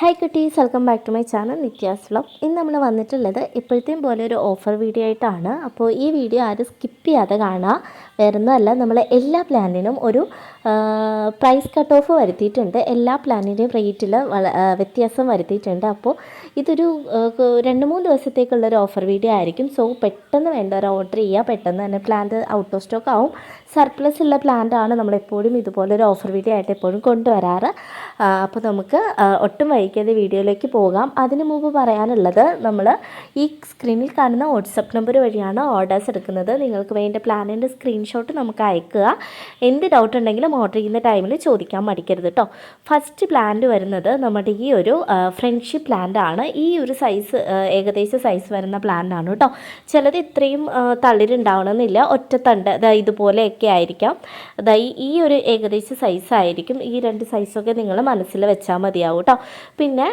Hi കുട്ടീസ്, welcome back to my channel Nithya's vlog. ഇന്ന് നമ്മൾ വന്നിട്ടുള്ളത് ഇപ്പോഴത്തെയും പോലെ ഒരു ഓഫർ വീഡിയോ ആയിട്ടാണ്. അപ്പോൾ ഈ വീഡിയോ ആരും സ്കിപ്പ് ചെയ്യാതെ കാണുക. വേറൊന്നുമല്ല, നമ്മൾ എല്ലാ പ്ലാനിനും ഒരു പ്രൈസ് കട്ട് ഓഫ് വരുത്തിയിട്ടുണ്ട്. എല്ലാ പ്ലാനിൻ്റെയും റേറ്റിൽ വ്യത്യാസം വരുത്തിയിട്ടുണ്ട്. അപ്പോൾ ഇതൊരു 2-3 ദിവസത്തേക്കുള്ളൊരു ഓഫർ വീഡിയോ ആയിരിക്കും. സോ പെട്ടെന്ന് വേണ്ടവർ ഓർഡർ ചെയ്യുക. പെട്ടെന്ന് തന്നെ പ്ലാന്റ് ഔട്ട് ഓഫ് സ്റ്റോക്ക് ആവും. സർപ്ലസ് ഉള്ള പ്ലാന്റാണ് നമ്മളെപ്പോഴും ഇതുപോലൊരു ഓഫർ വീഡിയോ ആയിട്ട് എപ്പോഴും കൊണ്ടുവരാറ്. അപ്പോൾ നമുക്ക് ഒട്ടും വൈകാതെ വീഡിയോയിലേക്ക് പോകാം. അതിനു മുമ്പ് പറയാനുള്ളത്, നമ്മൾ ഈ സ്ക്രീനിൽ കാണുന്ന വാട്സപ്പ് നമ്പർ വഴിയാണ് ഓർഡേഴ്സ് എടുക്കുന്നത്. നിങ്ങൾക്ക് വേണ്ട പ്ലാനിൻ്റെ സ്ക്രീൻഷോട്ട് നമുക്ക് അയക്കുക. എന്ത് ഡൗട്ട് ഉണ്ടെങ്കിലും ഓർഡർ ചെയ്യുന്ന ടൈമിൽ ചോദിക്കാൻ മടിക്കരുത് കേട്ടോ. ഫസ്റ്റ് പ്ലാന്റ് വരുന്നത് നമ്മുടെ ഈ ഒരു ഫ്രണ്ട്ഷിപ്പ് പ്ലാന്റ് ആണ്. ഈ ഒരു സൈസ് ഏകദേശം സൈസ് വരുന്ന പ്ലാന്റ് ആണ് കേട്ടോ. ചിലത് ഇത്രയും തളിരുണ്ടാവണമെന്നില്ല, ഒറ്റത്തണ്ട് ഇതുപോലെയൊക്കെ ആയിരിക്കാം. ഈ ഒരു ഏകദേശം സൈസായിരിക്കും. ഈ 2 സൈസൊക്കെ നിങ്ങൾ മനസ്സിൽ വെച്ചാൽ മതിയാവും കേട്ടോ. പിന്നെ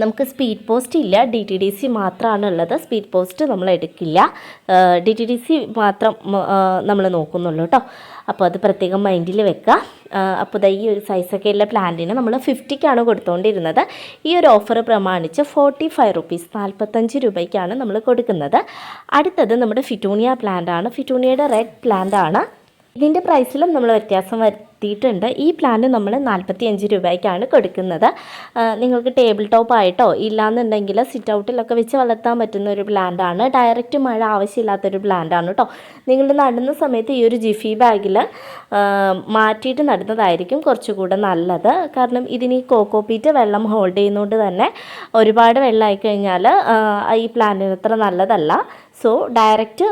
നമുക്ക് സ്പീഡ് പോസ്റ്റ് ഇല്ല, DTDC മാത്രമാണ് ഉള്ളത്. സ്പീഡ് പോസ്റ്റ് നമ്മൾ എടുക്കില്ല, DTDC മാത്രം നമ്മൾ നോക്കുന്നുള്ളൂ കേട്ടോ. അപ്പോൾ അത് പ്രത്യേകം മൈൻഡിൽ വെക്കുക. അപ്പോൾ ഈ ഒരു സൈസൊക്കെയുള്ള പ്ലാന്റിന് നമ്മൾ 50-ക്കാണ് കൊടുത്തുകൊണ്ടിരുന്നത്. ഈ ഒരു ഓഫർ പ്രമാണിച്ച് 45 റുപ്പീസ് 45 രൂപയ്ക്കാണ് നമ്മൾ കൊടുക്കുന്നത്. അടുത്തത് നമ്മുടെ ഫിറ്റൂണിയ പ്ലാന്റ് ആണ്. ഫിറ്റൂണിയയുടെ റെഡ് പ്ലാന്റ് ആണ്. ഇതിൻ്റെ പ്രൈസിലും നമ്മൾ വ്യത്യാസം വരുത്തിയിട്ടുണ്ട്. ഈ പ്ലാന്റ് നമ്മൾ 45 രൂപയ്ക്കാണ് കൊടുക്കുന്നത്. നിങ്ങൾക്ക് ടേബിൾ ടോപ്പ് ആയിട്ടോ ഇല്ലാന്നുണ്ടെങ്കിൽ സിറ്റ് ഔട്ടിലൊക്കെ വെച്ച് വളർത്താൻ പറ്റുന്ന ഒരു പ്ലാന്റാണ്. ഡയറക്റ്റ് മഴ ആവശ്യമില്ലാത്തൊരു പ്ലാന്റാണ് കേട്ടോ. നിങ്ങൾ നടുന്ന സമയത്ത് ഈ ഒരു ജിഫി ബാഗിൽ മാറ്റിയിട്ട് നടുന്നതായിരിക്കും കുറച്ചുകൂടെ നല്ലത്. കാരണം ഇതിന് ഈ കോക്കോപീറ്റ് വെള്ളം ഹോൾഡ് ചെയ്യുന്നതുകൊണ്ട് തന്നെ ഒരുപാട് വെള്ളമായി കഴിഞ്ഞാൽ ഈ പ്ലാന്റിന് അത്ര നല്ലതല്ല. സോ ഡയറക്റ്റ്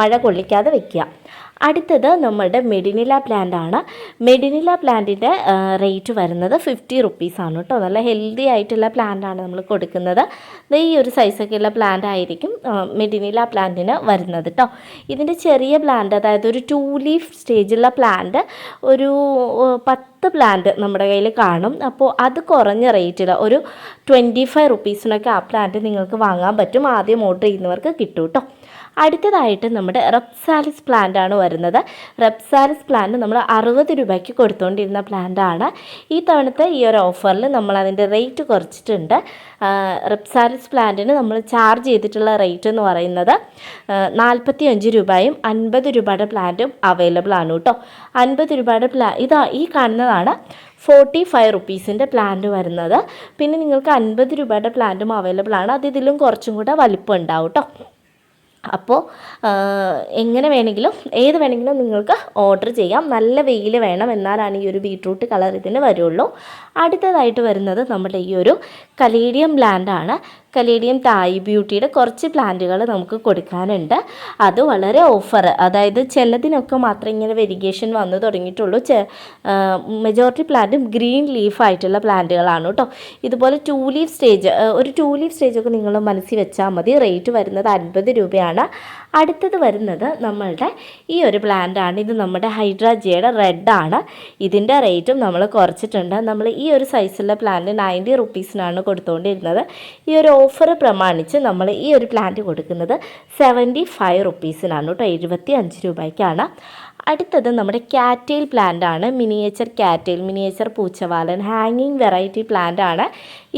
മഴ കൊള്ളിക്കാതെ വെക്കുക. അടുത്തത് നമ്മളുടെ മെഡിനില പ്ലാന്റ് ആണ്. മെഡിനില പ്ലാന്റിൻ്റെ റേറ്റ് വരുന്നത് 50 റുപ്പീസാണ് കേട്ടോ. നല്ല ഹെൽത്തി ആയിട്ടുള്ള പ്ലാന്റാണ് നമ്മൾ കൊടുക്കുന്നത്. ഈ ഒരു സൈസൊക്കെയുള്ള പ്ലാന്റ് ആയിരിക്കും മെഡിനില പ്ലാന്റിന് വരുന്നത് കേട്ടോ. ഇതിൻ്റെ ചെറിയ പ്ലാന്റ്, അതായത് ഒരു 2 ലീഫ് സ്റ്റേജുള്ള പ്ലാന്റ് ഒരു 10 പ്ലാന്റ് നമ്മുടെ കയ്യിൽ കാണും. അപ്പോൾ അത് കുറഞ്ഞ റേറ്റിൽ ഒരു 25 റുപ്പീസിനൊക്കെ ആ പ്ലാന്റ് നിങ്ങൾക്ക് വാങ്ങാൻ പറ്റും. ആദ്യം ഓർഡർ ചെയ്യുന്നവർക്ക് കിട്ടും കേട്ടോ. അടുത്തതായിട്ട് നമ്മുടെ റെപ്സാലിസ് പ്ലാന്റ് ആണ് വരുന്നത്. റെപ്സാലിസ് പ്ലാന്റ് നമ്മൾ 60 രൂപയ്ക്ക് കൊടുത്തുകൊണ്ടിരുന്ന പ്ലാന്റ് ആണ്. ഈ തവണത്തെ ഈ ഒരു ഓഫറിൽ നമ്മൾ അതിൻ്റെ റേറ്റ് കുറച്ചിട്ടുണ്ട്. റെപ്സാലിസ് പ്ലാന്റിന് നമ്മൾ ചാർജ് ചെയ്തിട്ടുള്ള റേറ്റ് എന്ന് പറയുന്നത് 45 രൂപയും 50 രൂപയുടെ പ്ലാന്റും അവൈലബിൾ ആണ് കേട്ടോ. 50 രൂപയുടെ ഈ കാണുന്നതാണ് 45 റുപ്പീസിൻ്റെ പ്ലാന്റ് വരുന്നത്. പിന്നെ നിങ്ങൾക്ക് 50 രൂപയുടെ പ്ലാന്റും അവൈലബിൾ ആണ്. അത് ഇതിലും കുറച്ചും കൂടെ വലിപ്പം ഉണ്ടാവും കേട്ടോ. അപ്പോൾ എങ്ങനെ വേണമെങ്കിലും ഏത് വേണമെങ്കിലും നിങ്ങൾക്ക് ഓർഡർ ചെയ്യാം. നല്ല വെയിൽ വേണം, എന്നാലാണ് ഈ ഒരു ബീട്രൂട്ട് കളർ ഇതിന് വരുള്ളൂ. അടുത്തതായിട്ട് വരുന്നത് നമ്മുടെ ഈ ഒരു കലേഡിയം പ്ലാന്റ് ആണ്. കലേഡിയം തായ് ബ്യൂട്ടിയുടെ കുറച്ച് പ്ലാന്റുകൾ നമുക്ക് കൊടുക്കാനുണ്ട്. അത് വളരെ ഓഫർ, അതായത് ചിലതിനൊക്കെ മാത്രം ഇങ്ങനെ വെരിഗേഷൻ വന്നു തുടങ്ങിയിട്ടുള്ളൂ. മെജോറിറ്റി പ്ലാന്റും ഗ്രീൻ ലീഫായിട്ടുള്ള പ്ലാന്റുകളാണ് കേട്ടോ. ഇതുപോലെ 2 ലീഫ് സ്റ്റേജ്, ഒരു 2 ലീഫ് സ്റ്റേജൊക്കെ നിങ്ങൾ മനസ്സിൽ വെച്ചാൽ മതി. റേറ്റ് വരുന്നത് 50 രൂപയാണ്. അടുത്തത് വരുന്നത് നമ്മളുടെ ഈ ഒരു പ്ലാന്റ് ആണ്. ഇത് നമ്മുടെ ഹൈഡ്രാജിയയുടെ റെഡ് ആണ്. ഇതിൻ്റെ റേറ്റും നമ്മൾ കുറച്ചിട്ടുണ്ട്. നമ്മൾ ഈ ഒരു സൈസുള്ള പ്ലാന്റ് 90 റുപ്പീസിനാണ് കൊടുത്തുകൊണ്ടിരുന്നത്. ഈ ഒരു ഓഫർ പ്രമാണിച്ച് നമ്മൾ ഈ ഒരു പ്ലാന്റ് കൊടുക്കുന്നത് 75 റുപ്പീസിനാണ് കേട്ടോ. 75 രൂപയ്ക്കാണ്. അടുത്തത് നമ്മുടെ കാറ്റെയിൽ പ്ലാന്റ് ആണ്. മിനിയേച്ചർ കാറ്റെയിൽ, മിനിയേച്ചർ പൂച്ചവാലൻ ഹാങ്ങിങ് വെറൈറ്റി പ്ലാന്റ് ആണ്.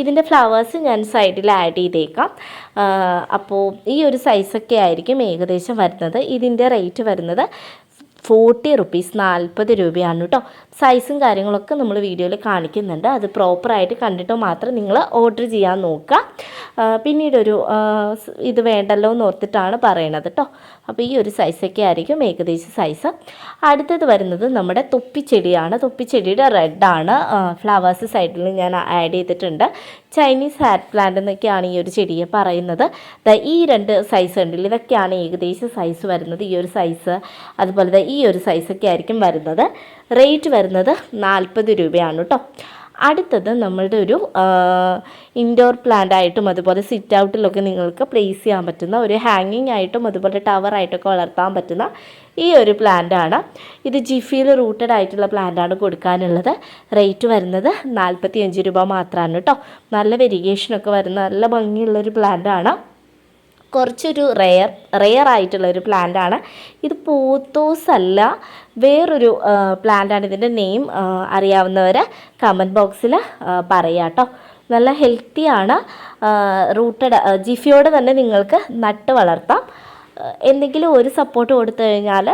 ഇതിൻ്റെ ഫ്ലവേഴ്സ് ഞാൻ സൈഡിൽ ആഡ് ചെയ്തേക്കാം. അപ്പോൾ ഈ ഒരു സൈസൊക്കെ ആയിരിക്കും ഏകദേശം വരുന്നത്. ഇതിൻ്റെ റേറ്റ് വരുന്നത് 40 റുപ്പീസ് 40 രൂപയാണ് കേട്ടോ. സൈസും കാര്യങ്ങളൊക്കെ നമ്മൾ വീഡിയോയിൽ കാണിക്കുന്നുണ്ട്. അത് പ്രോപ്പറായിട്ട് കണ്ടിട്ട് മാത്രം നിങ്ങൾ ഓർഡർ ചെയ്യാൻ നോക്കുക. പിന്നീടൊരു ഇത് വേണ്ടല്ലോ എന്ന് ഓർത്തിട്ടാണ് പറയണത് കേട്ടോ. അപ്പോൾ ഈ ഒരു സൈസൊക്കെ ആയിരിക്കും ഏകദേശം സൈസ്. അടുത്തത് വരുന്നത് നമ്മുടെ തൊപ്പിച്ചെടിയാണ്. തൊപ്പിച്ചെടിയുടെ റെഡാണ്. ഫ്ലവേഴ്സ് സൈഡിൽ ഞാൻ ആഡ് ചെയ്തിട്ടുണ്ട്. ചൈനീസ് ഹാറ്റ് പ്ലാന്റ് എന്നൊക്കെയാണ് ഈ ഒരു ചെടിയെ പറയുന്നത്. ഈ 2 സൈസ് ഉണ്ടല്ലോ, ഇതൊക്കെയാണ് ഏകദേശം സൈസ് വരുന്നത്. ഈ ഒരു സൈസ്, അതുപോലെ ഈ ഒരു സൈസൊക്കെ ആയിരിക്കും വരുന്നത്. റേറ്റ് വരുന്നത് 40 രൂപയാണ് കേട്ടോ. അടുത്തത് നമ്മളുടെ ഒരു ഇൻഡോർ പ്ലാന്റ് ആയിട്ടും അതുപോലെ സിറ്റ് ഔട്ടിലൊക്കെ നിങ്ങൾക്ക് പ്ലേസ് ചെയ്യാൻ പറ്റുന്ന ഒരു ഹാങ്ങിങ് ആയിട്ടും അതുപോലെ ടവറായിട്ടൊക്കെ വളർത്താൻ പറ്റുന്ന ഈ ഒരു പ്ലാന്റ് ആണ്. ഇത് ജിഫിയിൽ റൂട്ടഡ് ആയിട്ടുള്ള പ്ലാന്റ് ആണ് കൊടുക്കാനുള്ളത്. റേറ്റ് വരുന്നത് 45 രൂപ മാത്രമാണ് കേട്ടോ. നല്ല വെരിഗേഷനൊക്കെ വരുന്ന നല്ല ഭംഗിയുള്ളൊരു പ്ലാന്റ് ആണ്. കുറച്ചൊരു റെയർ ആയിട്ടുള്ളൊരു പ്ലാന്റാണ് ഇത്. പോത്തോസ് അല്ല, വേറൊരു പ്ലാന്റാണ്. ഇതിൻ്റെ നെയിം അറിയാവുന്നവർ കമൻറ്റ് ബോക്സിൽ പറയാം കേട്ടോ. നല്ല ഹെൽത്തിയാണ്. റൂട്ടഡ് ജിഫിയോടെ തന്നെ നിങ്ങൾക്ക് നട്ട് വളർത്താം. എന്തെങ്കിലും ഒരു സപ്പോർട്ട് കൊടുത്തു കഴിഞ്ഞാൽ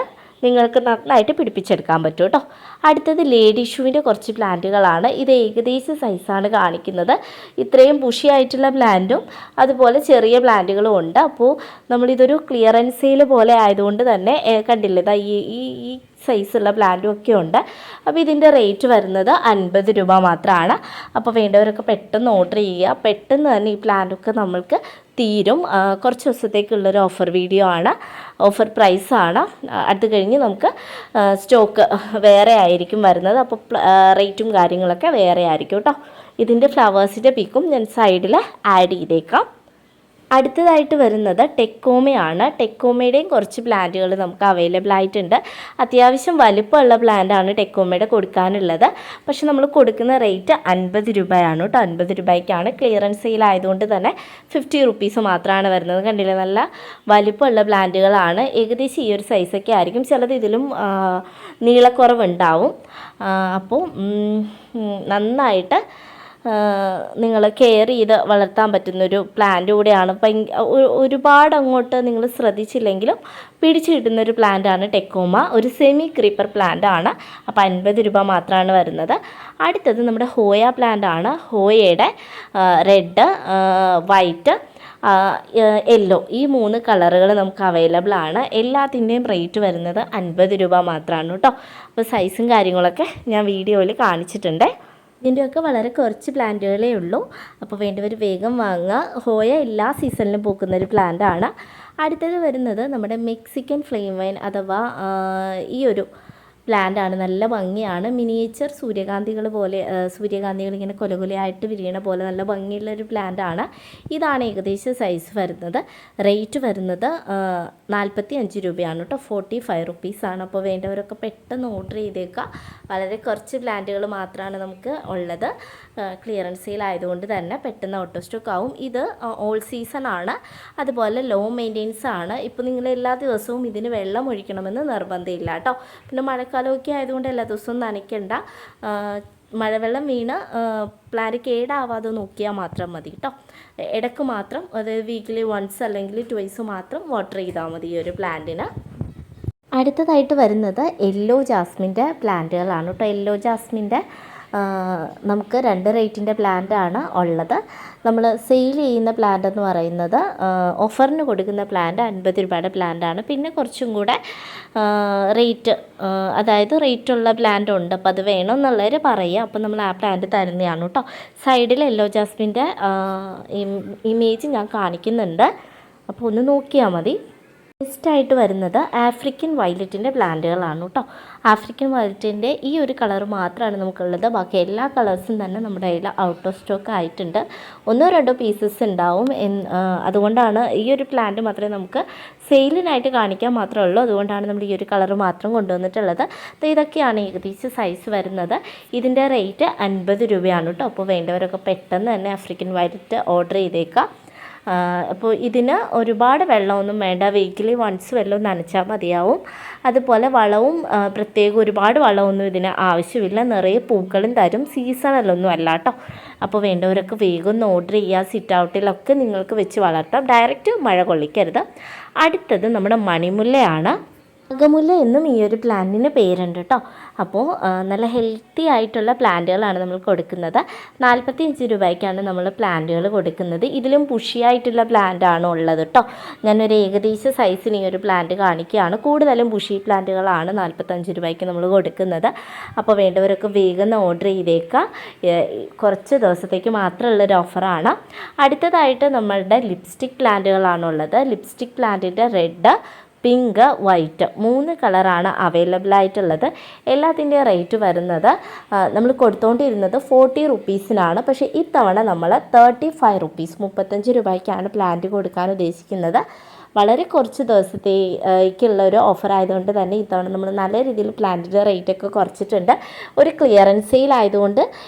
നിങ്ങൾക്ക് നന്നായിട്ട് പിടിപ്പിച്ചെടുക്കാൻ പറ്റും കേട്ടോ. അടുത്തത് ലേഡി ഷൂവിൻ്റെ കുറച്ച് പ്ലാന്റുകളാണ്. ഇത് ഏകദേശം സൈസാണ് കാണിക്കുന്നത്. ഇത്രയും ബുഷിയായിട്ടുള്ള പ്ലാന്റും അതുപോലെ ചെറിയ പ്ലാന്റുകളും ഉണ്ട്. അപ്പോൾ നമ്മളിതൊരു ക്ലിയറൻസ് സെയിൽ പോലെ ആയതുകൊണ്ട് തന്നെ കണ്ടില്ലേ, ഇതാ ഈ സൈസുള്ള പ്ലാന്റും ഒക്കെ ഉണ്ട്. അപ്പോൾ ഇതിൻ്റെ റേറ്റ് വരുന്നത് 50 രൂപ മാത്രമാണ്. അപ്പോൾ വേണ്ടവരൊക്കെ പെട്ടെന്ന് ഓർഡർ ചെയ്യുക. പെട്ടെന്ന് തന്നെ ഈ പ്ലാന്റൊക്കെ നമ്മൾക്ക് തീരും. കുറച്ച് ദിവസത്തേക്കുള്ളൊരു ഓഫർ വീഡിയോ ആണ്, ഓഫർ പ്രൈസാണ്. അത് കഴിഞ്ഞ് നമുക്ക് സ്റ്റോക്ക് വേറെ ആയിരിക്കും വരുന്നത്. അപ്പോൾ റേറ്റും കാര്യങ്ങളൊക്കെ വേറെ ആയിരിക്കും കേട്ടോ. ഇതിൻ്റെ ഫ്ലവേഴ്സിൻ്റെ പിക്കും ഞാൻ സൈഡിൽ ആഡ് ചെയ്തേക്കാം. അടുത്തതായിട്ട് വരുന്നത് ടെക്കോമയാണ്. ടെക്കോമയുടെയും കുറച്ച് പ്ലാന്റുകൾ നമുക്ക് അവൈലബിൾ ആയിട്ടുണ്ട്. അത്യാവശ്യം വലുപ്പമുള്ള പ്ലാന്റാണ് ടെക്കോമയുടെ കൊടുക്കാനുള്ളത്. പക്ഷെ നമ്മൾ കൊടുക്കുന്ന റേറ്റ് 50 രൂപയാണ് കേട്ടോ. 50 രൂപയ്ക്കാണ്. ക്ലിയറൻസ് സെയിൽ ആയതുകൊണ്ട് തന്നെ 50 റുപ്പീസ് മാത്രമാണ് വരുന്നത്. കണ്ടില്ലേ, നല്ല വലുപ്പമുള്ള പ്ലാന്റുകളാണ്. ഏകദേശം ഈ ഒരു സൈസൊക്കെ ആയിരിക്കും. ചിലത് ഇതിലും നീളക്കുറവുണ്ടാവും. അപ്പോൾ നന്നായിട്ട് നിങ്ങൾ കെയർ ചെയ്ത് വളർത്താൻ പറ്റുന്നൊരു പ്ലാന്റ് കൂടെയാണ്. ഒരുപാട് അങ്ങോട്ട് നിങ്ങൾ ശ്രദ്ധിച്ചില്ലെങ്കിലും പിടിച്ചു കിട്ടുന്നൊരു പ്ലാന്റാണ് ടെക്കോമ. ഒരു സെമി ക്രീപ്പർ പ്ലാന്റ് ആണ്. അപ്പോൾ 50 രൂപ മാത്രമാണ് വരുന്നത്. അടുത്തത് നമ്മുടെ ഹോയ പ്ലാന്റ് ആണ്. ഹോയയുടെ റെഡ്, വൈറ്റ്, യെല്ലോ, ഈ 3 കളറുകൾ നമുക്ക് അവൈലബിൾ ആണ്. എല്ലാത്തിൻ്റെയും റേറ്റ് വരുന്നത് 50 രൂപ മാത്രമാണ് കേട്ടോ. അപ്പോൾ സൈസും കാര്യങ്ങളൊക്കെ ഞാൻ വീഡിയോയിൽ കാണിച്ചിട്ടുണ്ട്. ഇതിൻ്റെയൊക്കെ വളരെ കുറച്ച് പ്ലാന്റുകളേ ഉള്ളൂ. അപ്പോൾ വേണ്ടവർ വേഗം വാങ്ങുക. ഹോയ എല്ലാ സീസണിലും പൂക്കുന്നൊരു പ്ലാന്റാണ്. അടുത്തത് വരുന്നത് നമ്മുടെ മെക്സിക്കൻ ഫ്ലെയിം വൈൻ അഥവാ ഈ ഒരു പ്ലാന്റാണ്. നല്ല ഭംഗിയാണ്. മിനിയേച്ചർ സൂര്യകാന്തികൾ പോലെ, സൂര്യകാന്തികൾ ഇങ്ങനെ കൊലകൊലയായിട്ട് വിരിയണ പോലെ നല്ല ഭംഗിയുള്ളൊരു പ്ലാന്റാണ്. ഇതാണ് ഏകദേശം സൈസ് വരുന്നത്. റേറ്റ് വരുന്നത് 45 രൂപയാണ് കേട്ടോ. 45 റുപ്പീസാണ്. അപ്പോൾ വേണ്ടവരൊക്കെ പെട്ടെന്ന് ഓർഡർ ചെയ്തേക്കുക. വളരെ കുറച്ച് പ്ലാന്റുകൾ മാത്രമാണ് നമുക്ക് ഉള്ളത്. ക്ലിയറൻസ് സെയിൽ ആയതുകൊണ്ട് തന്നെ പെട്ടെന്ന് ഓട്ടോ സ്റ്റോക്ക് ആവും. ഇത് ഓൾ സീസൺ ആണ്. അതുപോലെ ലോ മെയിൻ്റെനൻസ് ആണ്. ഇപ്പോൾ നിങ്ങൾ എല്ലാ ദിവസവും ഇതിന് വെള്ളം ഒഴിക്കണമെന്ന് നിർബന്ധമില്ല കേട്ടോ. പിന്നെ മഴക്കാലമൊക്കെ ആയതുകൊണ്ട് എല്ലാ ദിവസവും നനയ്ക്കണ്ട. മഴവെള്ളം വീണ് പ്ലാന്റ് കേടാവാതെ നോക്കിയാൽ മാത്രം മതി കേട്ടോ. ഇടയ്ക്ക് മാത്രം, അതായത് വീക്കിലി വൺസ് അല്ലെങ്കിൽ ട്വൈസ് മാത്രം വാട്ടർ ചെയ്താൽ മതി ഈ ഒരു പ്ലാന്റിന്. അടുത്തതായിട്ട് വരുന്നത് യെല്ലോ ജാസ്മിൻ്റെ പ്ലാന്റുകളാണ് കേട്ടോ. യെല്ലോ ജാസ്മിൻ്റെ നമുക്ക് 2 റേറ്റിൻ്റെ പ്ലാന്റാണ് ഉള്ളത്. നമ്മൾ സെയിൽ ചെയ്യുന്ന പ്ലാന്റ് എന്ന് പറയുന്നത്, ഓഫറിന് കൊടുക്കുന്ന പ്ലാന്റ് 50 രൂപയുടെ പ്ലാന്റാണ്. പിന്നെ കുറച്ചും കൂടെ റേറ്റ്, അതായത് റേറ്റുള്ള പ്ലാന്റ് ഉണ്ട്. അപ്പോൾ അത് വേണമെന്നുള്ളവർ പറയുക. അപ്പോൾ നമ്മൾ ആ പ്ലാന്റ് തരുന്നതാണ് കേട്ടോ. സൈഡിൽ യെല്ലോ ജാസ്മിൻ്റെ ഇമേജ് ഞാൻ കാണിക്കുന്നുണ്ട്. അപ്പോൾ ഒന്ന് നോക്കിയാൽ മതി. നെക്സ്റ്റായിട്ട് വരുന്നത് ആഫ്രിക്കൻ വയലറ്റിൻ്റെ പ്ലാന്റുകളാണ് കേട്ടോ. ആഫ്രിക്കൻ വയലറ്റിൻ്റെ ഈ ഒരു കളർ മാത്രമാണ് നമുക്കുള്ളത്. ബാക്കി എല്ലാ കളേഴ്സും തന്നെ നമ്മുടെ കയ്യിൽ ഔട്ട് ഓഫ് സ്റ്റോക്ക് ആയിട്ടുണ്ട്. 1-2 പീസസ് ഉണ്ടാവും. അതുകൊണ്ടാണ് ഈ ഒരു പ്ലാന്റ് മാത്രമേ നമുക്ക് സെയിലിനായിട്ട് കാണിക്കാൻ മാത്രമേ ഉള്ളൂ. അതുകൊണ്ടാണ് നമ്മൾ ഈ ഒരു കളർ മാത്രം കൊണ്ടുവന്നിട്ടുള്ളത്. ഇതൊക്കെയാണ് ഏകദേശം സൈസ് വരുന്നത്. ഇതിൻ്റെ റേറ്റ് 50 രൂപയാണ് കേട്ടോ. അപ്പോൾ വേണ്ടവരൊക്കെ പെട്ടെന്ന് തന്നെ ആഫ്രിക്കൻ വയലറ്റ് ഓർഡർ ചെയ്തേക്കാം. അപ്പോൾ ഇതിന് ഒരുപാട് വെള്ളമൊന്നും വേണ്ട. വീക്കിലി വൺസ് വെള്ളം നനച്ചാൽ മതിയാവും. അതുപോലെ വളവും പ്രത്യേകം ഒരുപാട് വളമൊന്നും ഇതിന് ആവശ്യമില്ല. നിറയെ പൂക്കളും തരും. സീസണലൊന്നും അല്ല കേട്ടോ. അപ്പോൾ വേണ്ടവരൊക്കെ വേഗം ഒന്ന് ഓർഡർ ചെയ്യുക. സിറ്റ് ഔട്ടിലൊക്കെ നിങ്ങൾക്ക് വെച്ച് വളർത്താം. ഡയറക്റ്റ് മഴ കൊള്ളിക്കരുത്. അടുത്തത് നമ്മുടെ മണിമുല്ലയാണ്. നാഗമുല്ല എന്നും ഈ ഒരു പ്ലാന്റിന് പേരുണ്ട് കേട്ടോ. അപ്പോൾ നല്ല ഹെൽത്തി ആയിട്ടുള്ള പ്ലാന്റുകളാണ് നമ്മൾ കൊടുക്കുന്നത്. 45 രൂപയ്ക്കാണ് നമ്മൾ പ്ലാന്റുകൾ കൊടുക്കുന്നത്. ഇതിലും ബുഷിയായിട്ടുള്ള പ്ലാന്റാണ് ഉള്ളത് കേട്ടോ. ഞാനൊരു ഏകദേശ സൈസിന് ഈ ഒരു പ്ലാന്റ് കാണിക്കുകയാണ്. കൂടുതലും ബുഷി പ്ലാന്റുകളാണ് 45 രൂപയ്ക്ക് നമ്മൾ കൊടുക്കുന്നത്. അപ്പോൾ വേണ്ടവരൊക്കെ വേഗം ഓർഡർ ചെയ്തേക്കുക. കുറച്ച് ദിവസത്തേക്ക് മാത്രമുള്ളൊരു ഓഫറാണ്. അടുത്തതായിട്ട് നമ്മളുടെ ലിപ്സ്റ്റിക് പ്ലാന്റുകളാണുള്ളത്. ലിപ്സ്റ്റിക് പ്ലാന്റിൻ്റെ റെഡ്, പിങ്ക്, വൈറ്റ് 3 കളറാണ് അവൈലബിൾ ആയിട്ടുള്ളത്. എല്ലാത്തിൻ്റെ റേറ്റ് വരുന്നത് നമ്മൾ കൊടുത്തുകൊണ്ടിരുന്നത് 40 റുപ്പീസിനാണ്. പക്ഷേ ഇത്തവണ നമ്മൾ 35 റുപ്പീസ് 35 രൂപയ്ക്കാണ് പ്ലാന്റ് കൊടുക്കാൻ ഉദ്ദേശിക്കുന്നത്. വളരെ കുറച്ച് ദിവസത്തേക്കുള്ള ഒരു ഓഫർ ആയതുകൊണ്ട് തന്നെ ഇത്തവണ നമ്മൾ നല്ല രീതിയിൽ പ്ലാന്റിൻ്റെ റേറ്റൊക്കെ കുറച്ചിട്ടുണ്ട്. ഒരു ക്ലിയറൻസ് സെയിൽ ആയതുകൊണ്ട്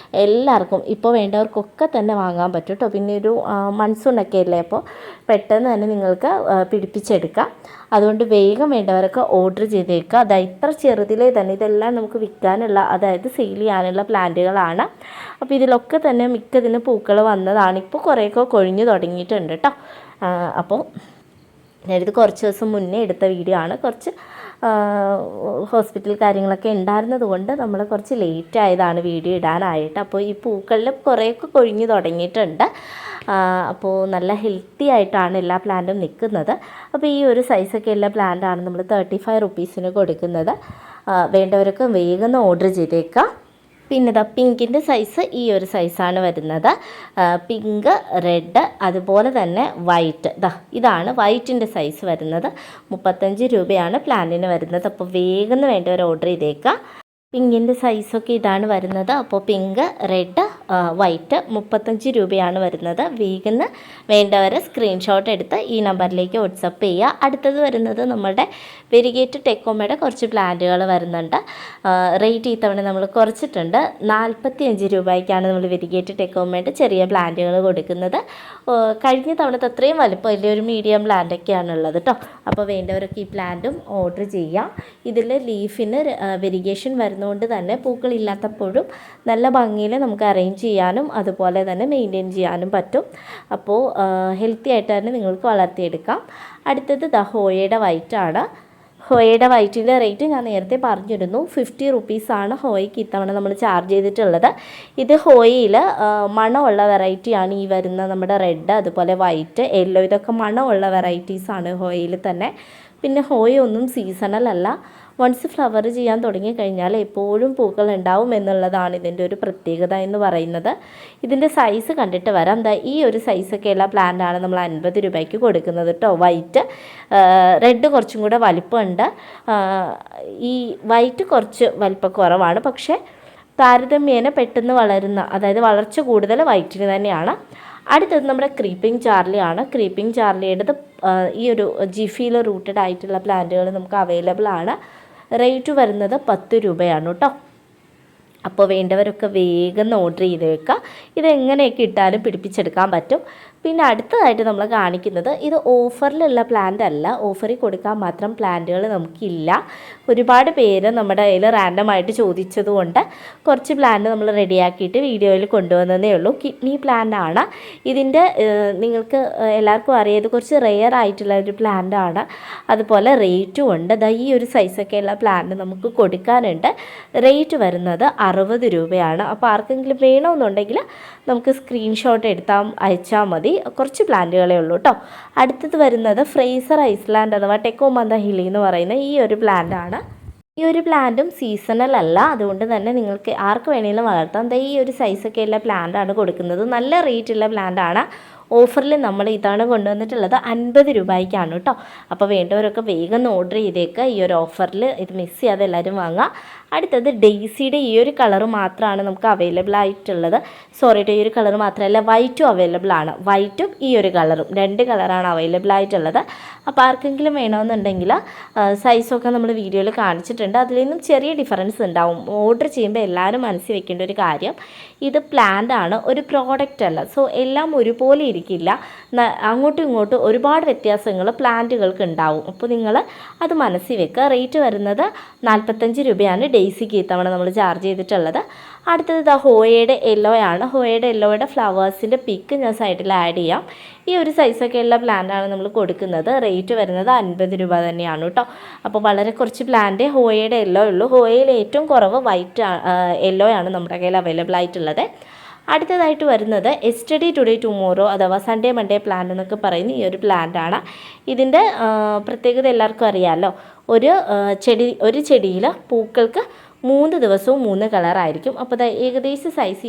എല്ലാവർക്കും ഇപ്പോൾ വേണ്ടവർക്കൊക്കെ തന്നെ വാങ്ങാൻ പറ്റും കേട്ടോ. പിന്നെ ഒരു മൺസൂണൊക്കെ അല്ലേ, അപ്പോൾ പെട്ടെന്ന് തന്നെ നിങ്ങൾക്ക് പിടിപ്പിച്ചെടുക്കാം. അതുകൊണ്ട് വേഗം വേണ്ടവരൊക്കെ ഓർഡർ ചെയ്തേക്കുക. അതായത് ഇത്ര ചെറുതിലേ തന്നെ ഇതെല്ലാം നമുക്ക് വിൽക്കാനുള്ള, അതായത് സെയിൽ ചെയ്യാനുള്ള പ്ലാന്റുകളാണ്. അപ്പോൾ ഇതിലൊക്കെ തന്നെ മിക്കതിന് പൂക്കൾ വന്നതാണ്. ഇപ്പോൾ കുറേയൊക്കെ കൊഴിഞ്ഞു തുടങ്ങിയിട്ടുണ്ട് കേട്ടോ. അപ്പോൾ ഞാനിത് കുറച്ച് ദിവസം മുന്നേ എടുത്ത വീഡിയോ ആണ്. കുറച്ച് ഹോസ്പിറ്റൽ കാര്യങ്ങളൊക്കെ ഉണ്ടായിരുന്നത് കൊണ്ട് നമ്മൾ കുറച്ച് ലേറ്റ് ആയതാണ് വീഡിയോ ഇടാനായിട്ട്. അപ്പോൾ ഈ പൂക്കളിൽ കുറേയൊക്കെ കൊഴിഞ്ഞു തുടങ്ങിയിട്ടുണ്ട്. അപ്പോൾ നല്ല ഹെൽത്തി ആയിട്ടാണ് എല്ലാ പ്ലാന്റും നിൽക്കുന്നത്. അപ്പോൾ ഈ ഒരു സൈസൊക്കെ ഉള്ള പ്ലാന്റാണ് നമ്മൾ 35 റുപ്പീസിന് കൊടുക്കുന്നത്. വേണ്ടവരൊക്കെ വേഗം ഓർഡർ ചെയ്തേക്കാം. പിന്നെ ഇതാ പിങ്കിൻ്റെ സൈസ് ഈ ഒരു സൈസാണ് വരുന്നത്. പിങ്ക്, റെഡ്, അതുപോലെ തന്നെ വൈറ്റ്. ഇതാണ് വൈറ്റിൻ്റെ സൈസ് വരുന്നത്. 35 രൂപയാണ് പ്ലാന്റിന് വരുന്നത്. അപ്പോൾ വേഗം വേണ്ടവർ ഓർഡർ ചെയ്തേക്കാം. പിങ്കിൻ്റെ സൈസൊക്കെ ഇതാണ് വരുന്നത്. അപ്പോൾ പിങ്ക്, റെഡ്, വൈറ്റ് 35 രൂപയാണ് വരുന്നത്. വേഗം വേണ്ടവർ സ്ക്രീൻഷോട്ട് എടുത്ത് ഈ നമ്പറിലേക്ക് വാട്സപ്പ് ചെയ്യുക. അടുത്തത് വരുന്നത് നമ്മുടെ വെരിഗേറ്റ് ടെക്കോമയുടെ കുറച്ച് പ്ലാന്റുകൾ വരുന്നുണ്ട്. റേറ്റ് ഈ തവണ നമ്മൾ കുറച്ചിട്ടുണ്ട്. 45 രൂപയ്ക്കാണ് നമ്മൾ വെരിഗേറ്റ് ടെക്കോമയുടെ ചെറിയ പ്ലാന്റുകൾ കൊടുക്കുന്നത്. കഴിഞ്ഞ തവണത്തെ അത്രയും വലുപ്പമില്ല, ഒരു മീഡിയം പ്ലാന്റൊക്കെയാണുള്ളത് കേട്ടോ. അപ്പോൾ വേണ്ടവരൊക്കെ ഈ പ്ലാന്റും ഓർഡർ ചെയ്യാം. ഇതിൽ ലീഫിന് വെരിഗേഷൻ വരുന്നതുകൊണ്ട് തന്നെ പൂക്കളില്ലാത്തപ്പോഴും നല്ല ഭംഗിയിൽ നമുക്ക് അറേഞ്ച് ചെയ്യാനും അതുപോലെ തന്നെ മെയിൻറ്റെയിൻ ചെയ്യാനും പറ്റും. അപ്പോൾ ഹെൽത്തി ആയിട്ട് തന്നെ നിങ്ങൾക്ക് വളർത്തിയെടുക്കാം. അടുത്തത് ഹോയയുടെ വൈറ്റാണ്. ഹോയയുടെ വൈറ്റിൻ്റെ റേറ്റ് ഞാൻ നേരത്തെ പറഞ്ഞിരുന്നു. 50 റുപ്പീസാണ് ഹോയയ്ക്ക് ഇത്തവണ നമ്മൾ ചാർജ് ചെയ്തിട്ടുള്ളത്. ഇത് ഹോയയിൽ മണമുള്ള വെറൈറ്റിയാണ് ഈ വരുന്ന നമ്മുടെ റെഡ്, അതുപോലെ വൈറ്റ്, യെല്ലോ, ഇതൊക്കെ മണമുള്ള വെറൈറ്റീസാണ് ഹോയയിൽ തന്നെ. പിന്നെ ഹോയ ഒന്നും സീസണൽ അല്ല. വൺസ് ഫ്ലവർ ചെയ്യാൻ തുടങ്ങിക്കഴിഞ്ഞാൽ എപ്പോഴും പൂക്കൾ ഉണ്ടാവും എന്നുള്ളതാണ് ഇതിൻ്റെ ഒരു പ്രത്യേകത എന്ന് പറയുന്നത്. ഇതിൻ്റെ സൈസ് കണ്ടിട്ട് വരാം. ഈ ഒരു സൈസൊക്കെയുള്ള പ്ലാന്റാണ് നമ്മൾ 50 രൂപയ്ക്ക് കൊടുക്കുന്നത് കേട്ടോ. വൈറ്റ്, റെഡ് കുറച്ചും കൂടെ വലിപ്പമുണ്ട്. ഈ വൈറ്റ് കുറച്ച് വലിപ്പം കുറവാണ്, പക്ഷേ താരതമ്യേന പെട്ടെന്ന് വളരുന്ന, അതായത് വളർച്ച കൂടുതൽ വൈറ്റിന് തന്നെയാണ്. അടുത്തത് നമ്മുടെ ക്രീപ്പിംഗ് ചാർലിയാണ്. ക്രീപ്പിംഗ് ചാർലിയുടേത് ഈ ഒരു ജിഫിയിൽ റൂട്ടഡ് ആയിട്ടുള്ള പ്ലാന്റുകൾ നമുക്ക് അവൈലബിൾ ആണ്. റേറ്റ് വരുന്നത് 10 രൂപയാണ് കേട്ടോ. അപ്പോൾ വേണ്ടവരൊക്കെ വേഗം ഓർഡർ ചെയ്ത് വെക്കുക. ഇതെങ്ങനെയൊക്കെ ഇട്ടാലും പിടിപ്പിച്ചെടുക്കാൻ പറ്റും. പിന്നെ അടുത്തതായിട്ട് നമ്മൾ കാണിക്കുന്നത് ഇത് ഓഫറിലുള്ള പ്ലാന്റ് അല്ല. ഓഫറിൽ കൊടുക്കാൻ മാത്രം പ്ലാന്റുകൾ നമുക്കില്ല. ഒരുപാട് പേര് നമ്മുടെ കയ്യിൽ റാൻഡമായിട്ട് ചോദിച്ചതുകൊണ്ട് കുറച്ച് പ്ലാന്റ് നമ്മൾ റെഡിയാക്കിയിട്ട് വീഡിയോയിൽ കൊണ്ടുവന്നതേ ഉള്ളൂ. കിഡ്നി പ്ലാന്റ് ആണ്. ഇതിൻ്റെ നിങ്ങൾക്ക് എല്ലാവർക്കും അറിയാം, ഇത് കുറച്ച് റെയർ ആയിട്ടുള്ള ഒരു പ്ലാന്റ് ആണ്. അതുപോലെ റേറ്റും ഉണ്ട്. ഈ ഒരു സൈസൊക്കെയുള്ള പ്ലാന്റ് നമുക്ക് കൊടുക്കാനുണ്ട്. റേറ്റ് വരുന്നത് 60 രൂപയാണ്. അപ്പോൾ ആർക്കെങ്കിലും വേണമെന്നുണ്ടെങ്കിൽ നമുക്ക് സ്ക്രീൻഷോട്ട് അയച്ചാൽ മതി. കുറച്ച് പ്ലാന്റുകളേ ഉള്ളൂ കേട്ടോ. അടുത്തത് വരുന്നത് ഫ്രേസർ ഐസ്ലാൻഡ് അഥവാ ടെക്കോമന്ത ഹിലി എന്ന് പറയുന്ന ഈ ഒരു പ്ലാന്റ് ആണ്. ഈ ഒരു പ്ലാന്റും സീസണൽ അല്ല, അതുകൊണ്ട് തന്നെ നിങ്ങൾക്ക് ആർക്ക് വേണമെങ്കിലും വളർത്താം. ഈ ഒരു സൈസൊക്കെയുള്ള പ്ലാന്റാണ് കൊടുക്കുന്നത്. നല്ല റേറ്റുള്ള പ്ലാന്റാണ്. ഓഫറിൽ നമ്മൾ ഇതാണ് കൊണ്ടുവന്നിട്ടുള്ളത് 50 രൂപയ്ക്കാണ് കേട്ടോ. അപ്പോൾ വേണ്ടവരൊക്കെ വേഗം ഓർഡർ ചെയ്തേക്കുക. ഈ ഒരു ഓഫറിൽ ഇത് മിസ് ചെയ്യാതെ എല്ലാവരും വാങ്ങുക. അടുത്തത് ഡെയ്സിയുടെ ഈ ഒരു കളർ മാത്രമാണ് നമുക്ക് അവൈലബിൾ ആയിട്ടുള്ളത്. ഈ ഒരു കളർ മാത്രമല്ല, വൈറ്റും അവൈലബിൾ ആണ്. വൈറ്റും ഈ ഒരു കളറും 2 കളറാണ് അവൈലബിൾ ആയിട്ടുള്ളത്. അപ്പോൾ ആർക്കെങ്കിലും വേണമെന്നുണ്ടെങ്കിൽ സൈസൊക്കെ നമ്മൾ വീഡിയോയിൽ കാണിച്ചിട്ടുണ്ട്. അതിൽ നിന്നും ചെറിയ ഡിഫറൻസ് ഉണ്ടാവും. ഓർഡർ ചെയ്യുമ്പോൾ എല്ലാവരും മനസ്സിൽ വെക്കേണ്ട ഒരു കാര്യം, ഇത് പ്ലാന്റ് ആണ്, ഒരു പ്രോഡക്റ്റ് അല്ല. സോ എല്ലാം ഒരുപോലെ ഇരിക്കില്ല. അങ്ങോട്ടും ഇങ്ങോട്ടും ഒരുപാട് വ്യത്യാസങ്ങൾ പ്ലാന്റുകൾക്ക് ഉണ്ടാവും. അപ്പോൾ നിങ്ങൾ അത് മനസ്സിൽ വെക്കുക. റേറ്റ് വരുന്നത് 45 രൂപയാണ് ഡെയ്സിക്ക് ഇത്തവണ നമ്മൾ ചാർജ് ചെയ്തിട്ടുള്ളത്. അടുത്തത് ഹോയയുടെ യെല്ലോ ആണ്. ഹോയയുടെ യെല്ലോയുടെ ഫ്ലവേഴ്സിൻ്റെ പിക്ക് ഞാൻ സൈഡിൽ ആഡ് ചെയ്യാം. ഈ ഒരു സൈസൊക്കെയുള്ള പ്ലാന്റാണ് നമ്മൾ കൊടുക്കുന്നത്. റേറ്റ് വരുന്നത് 50 രൂപ തന്നെയാണ് കേട്ടോ. അപ്പോൾ വളരെ കുറച്ച് പ്ലാന്റ് ഹോയയുടെ യെല്ലോ ഉള്ളൂ. ഹോയയിൽ ഏറ്റവും കുറവ് വൈറ്റ് യെല്ലോ ആണ് നമ്മുടെ കയ്യിൽ അവൈലബിൾ ആയിട്ടുള്ളത്. അടുത്തതായിട്ട് വരുന്നത് എസ്റ്റഡി ടുഡേ ടുമോറോ അഥവാ സൺഡേ മൺഡേ പ്ലാന്റ് എന്നൊക്കെ പറയുന്ന ഈ ഒരു പ്ലാന്റാണ്. ഇതിൻ്റെ പ്രത്യേകത എല്ലാവർക്കും അറിയാമല്ലോ. ഒരു ചെടിയിൽ പൂക്കൾക്ക് 3 ദിവസവും 3 കളറായിരിക്കും. അപ്പോൾ ഏകദേശം സൈസ്